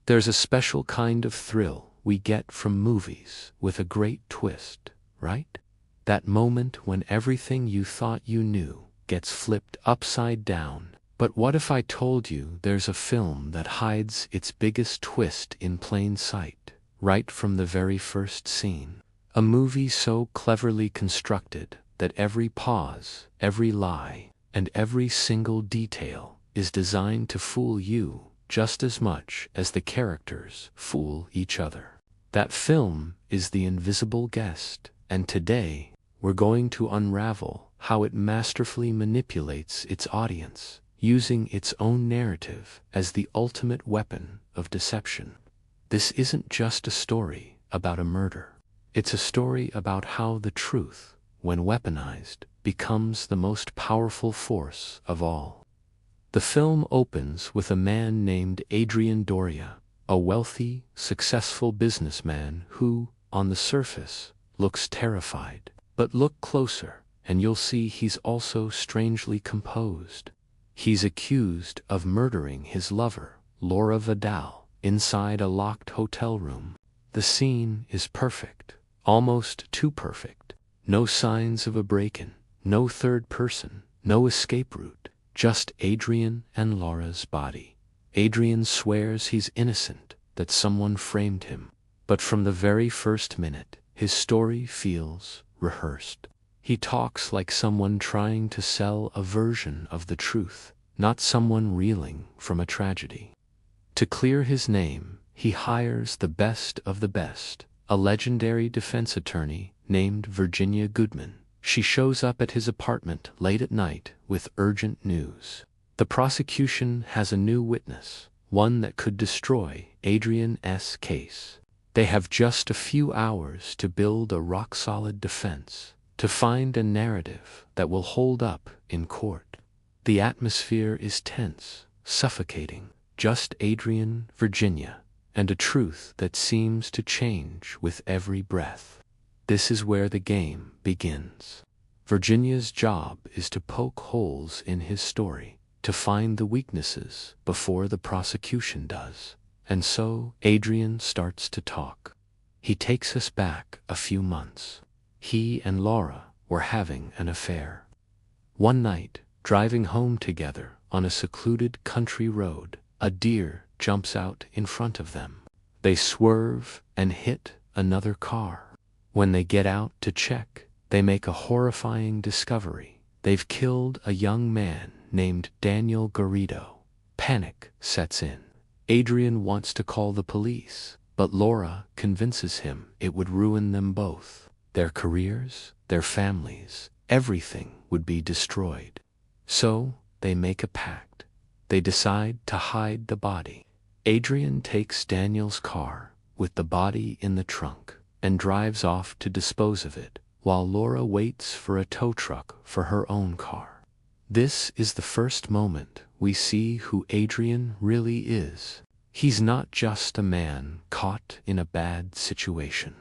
There's a special kind of thrill we get from movies with a great twist, right? That moment when everything you thought you knew gets flipped upside down. But what if I told you there's a film that hides its biggest twist in plain sight, right from the very first scene? A movie so cleverly constructed that every pause, every lie, and every single detail is designed to fool you just as much as the characters fool each other. That film is The Invisible Guest, and today we're going to unravel how it masterfully manipulates its audience, using its own narrative as the ultimate weapon of deception. This isn't just a story about a murder. It's a story about how the truth, when weaponized, becomes the most powerful force of all. The film opens with a man named Adrian Doria, a wealthy, successful businessman who, on the surface, looks terrified. But look closer, and you'll see he's also strangely composed. He's accused of murdering his lover, Laura Vidal, inside a locked hotel room. The scene is perfect, almost too perfect. No signs of a break-in, no third person, no escape route, just Adrian and Laura's body. Adrian swears he's innocent, that someone framed him. But from the very first minute, his story feels rehearsed. He talks like someone trying to sell a version of the truth, not someone reeling from a tragedy. To clear his name, he hires the best of the best, a legendary defense attorney named Virginia Goodman. She shows up at his apartment late at night with urgent news. The prosecution has a new witness, one that could destroy Adrian's case. They have just a few hours to build a rock-solid defense, to find a narrative that will hold up in court. The atmosphere is tense, suffocating. Just Adrian, Virginia, and a truth that seems to change with every breath. This is where the game begins. Virginia's job is to poke holes in his story, to find the weaknesses before the prosecution does. And so Adrian starts to talk. He takes us back a few months. He and Laura were having an affair. One night, driving home together on a secluded country road, a deer jumps out in front of them. They swerve and hit another car. When they get out to check, they make a horrifying discovery. They've killed a young man named Daniel Garrido. Panic sets in. Adrian wants to call the police, but Laura convinces him it would ruin them both. Their careers, their families, everything would be destroyed. So they make a pact. They decide to hide the body. Adrian takes Daniel's car with the body in the trunk and drives off to dispose of it, while Laura waits for a tow truck for her own car. This is the first moment we see who Adrian really is. He's not just a man caught in a bad situation.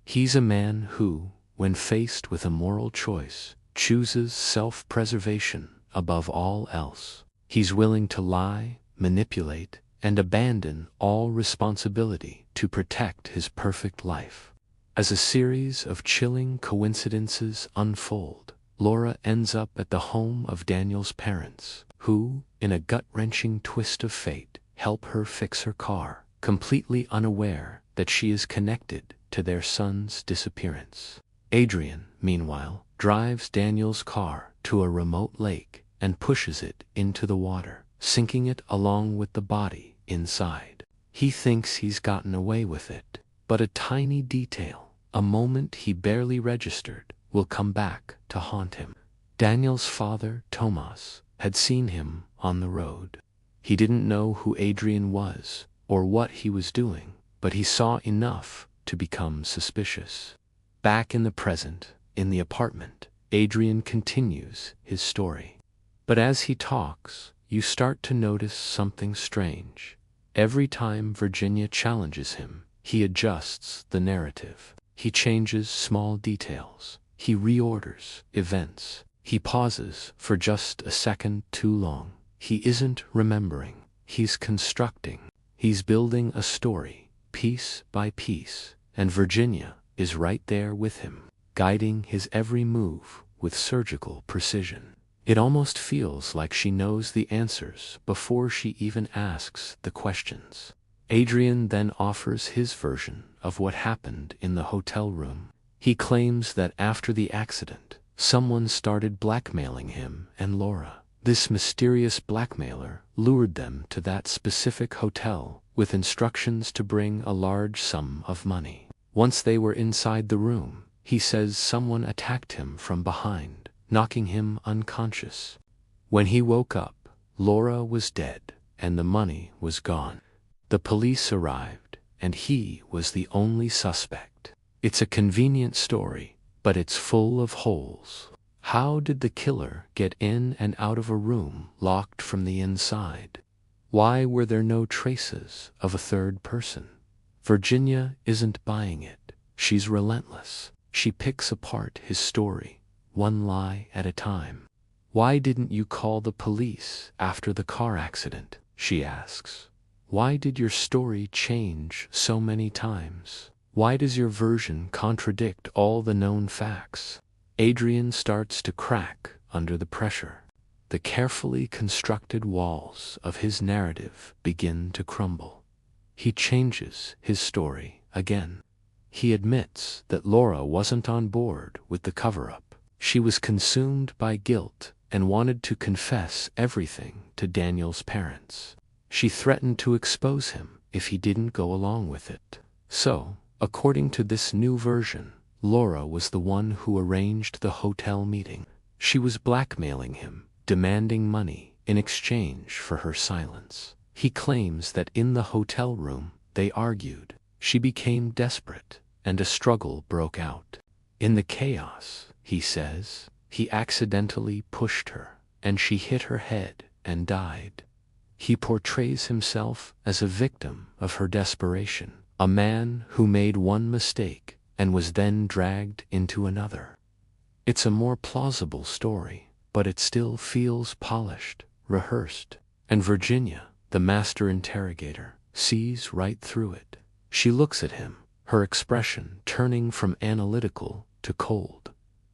He's a man who, when faced with a moral choice, chooses self-preservation above all else. He's willing to lie, manipulate, and abandon all responsibility to protect his perfect life. As a series of chilling coincidences unfold, Laura ends up at the home of Daniel's parents, who, in a gut-wrenching twist of fate, help her fix her car, completely unaware that she is connected to their son's disappearance. Adrian, meanwhile, drives Daniel's car to a remote lake and pushes it into the water, sinking it along with the body inside. He thinks he's gotten away with it, but a tiny detail, a moment he barely registered, will come back to haunt him. Daniel's father, Tomas, had seen him on the road. He didn't know who Adrian was or what he was doing, but he saw enough to become suspicious. Back in the present, in the apartment, Adrian continues his story. But as he talks, you start to notice something strange. Every time Virginia challenges him, he adjusts the narrative. He changes small details. He reorders events. He pauses for just a second too long. He isn't remembering. He's constructing. He's building a story, piece by piece, and Virginia is right there with him, guiding his every move with surgical precision. It almost feels like she knows the answers before she even asks the questions. Adrian then offers his version of what happened in the hotel room. He claims that after the accident, someone started blackmailing him and Laura. This mysterious blackmailer lured them to that specific hotel with instructions to bring a large sum of money. Once they were inside the room, he says someone attacked him from behind, knocking him unconscious. When he woke up, Laura was dead and the money was gone. The police arrived, and he was the only suspect. It's a convenient story, but it's full of holes. How did the killer get in and out of a room locked from the inside? Why were there no traces of a third person? Virginia isn't buying it. She's relentless. She picks apart his story, one lie at a time. Why didn't you call the police after the car accident? She asks. Why did your story change so many times? Why does your version contradict all the known facts? Adrian starts to crack under the pressure. The carefully constructed walls of his narrative begin to crumble. He changes his story again. He admits that Laura wasn't on board with the cover-up. She was consumed by guilt and wanted to confess everything to Daniel's parents. She threatened to expose him if he didn't go along with it. So, according to this new version, Laura was the one who arranged the hotel meeting. She was blackmailing him, demanding money in exchange for her silence. He claims that in the hotel room they argued. She became desperate, and a struggle broke out. In the chaos, he says, he accidentally pushed her, and she hit her head and died. He portrays himself as a victim of her desperation, a man who made one mistake and was then dragged into another. It's a more plausible story, but it still feels polished, rehearsed, and Virginia, the master interrogator, sees right through it. She looks at him, her expression turning from analytical to cold.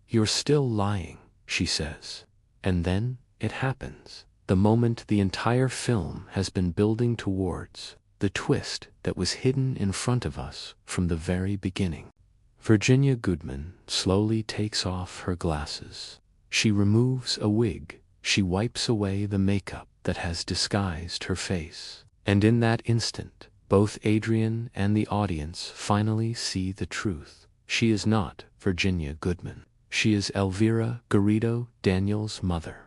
"You're still lying," she says. And then it happens. The moment the entire film has been building towards, the twist that was hidden in front of us from the very beginning. Virginia Goodman slowly takes off her glasses. She removes a wig. She wipes away the makeup that has disguised her face. And in that instant, both Adrian and the audience finally see the truth. She is not Virginia Goodman. She is Elvira Garrido, Daniel's mother.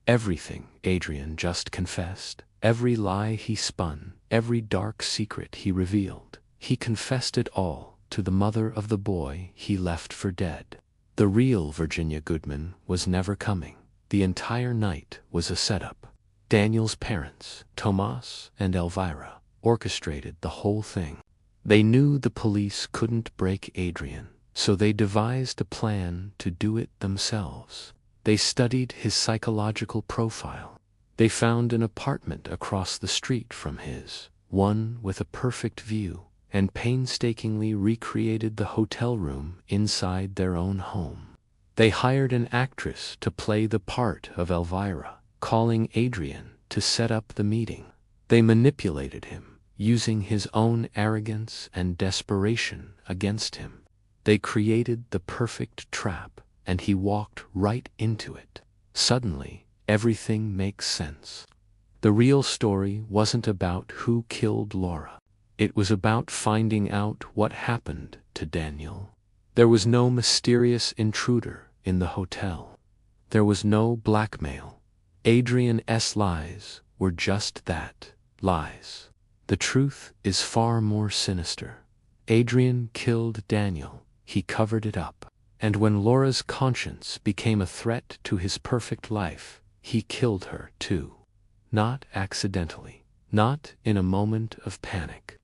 Everything Adrian just confessed, every lie he spun, every dark secret he revealed, he confessed it all to the mother of the boy he left for dead. The real Virginia Goodman was never coming. The entire night was a setup. Daniel's parents, Tomas and Elvira, orchestrated the whole thing. They knew the police couldn't break Adrian, so they devised a plan to do it themselves. They studied his psychological profile. They found an apartment across the street from his, one with a perfect view, and painstakingly recreated the hotel room inside their own home. They hired an actress to play the part of Elvira, calling Adrian to set up the meeting. They manipulated him, using his own arrogance and desperation against him. They created the perfect trap, and he walked right into it. Suddenly, everything makes sense. The real story wasn't about who killed Laura. It was about finding out what happened to Daniel. There was no mysterious intruder in the hotel. There was no blackmail. Adrian's lies were just that, lies. The truth is far more sinister. Adrian killed Daniel. He covered it up. And when Laura's conscience became a threat to his perfect life, he killed her too. Not accidentally. Not in a moment of panic.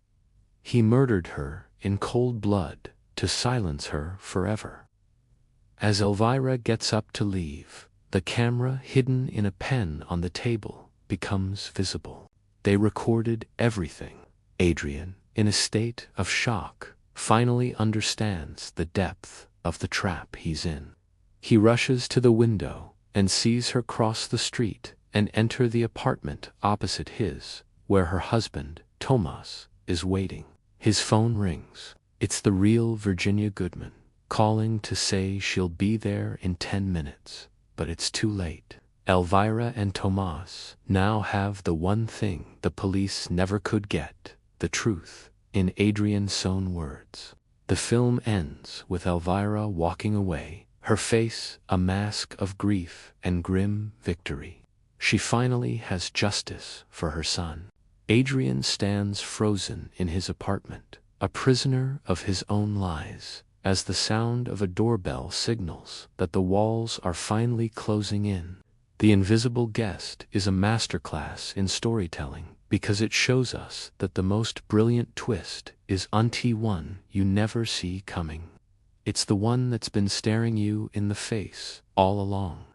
He murdered her in cold blood to silence her forever. As Elvira gets up to leave, the camera hidden in a pen on the table becomes visible. They recorded everything. Adrian, in a state of shock, finally understands the depth of the trap he's in. He rushes to the window and sees her cross the street and enter the apartment opposite his, where her husband, Tomas, is waiting. His phone rings. It's the real Virginia Goodman, calling to say she'll be there in 10 minutes. But it's too late. Elvira and Tomas now have the one thing the police never could get, the truth, in Adrian's own words. The film ends with Elvira walking away, her face a mask of grief and grim victory. She finally has justice for her son. Adrian stands frozen in his apartment, a prisoner of his own lies, as the sound of a doorbell signals that the walls are finally closing in. The Invisible Guest is a masterclass in storytelling because it shows us that the most brilliant twist is one you never see coming. It's the one that's been staring you in the face all along.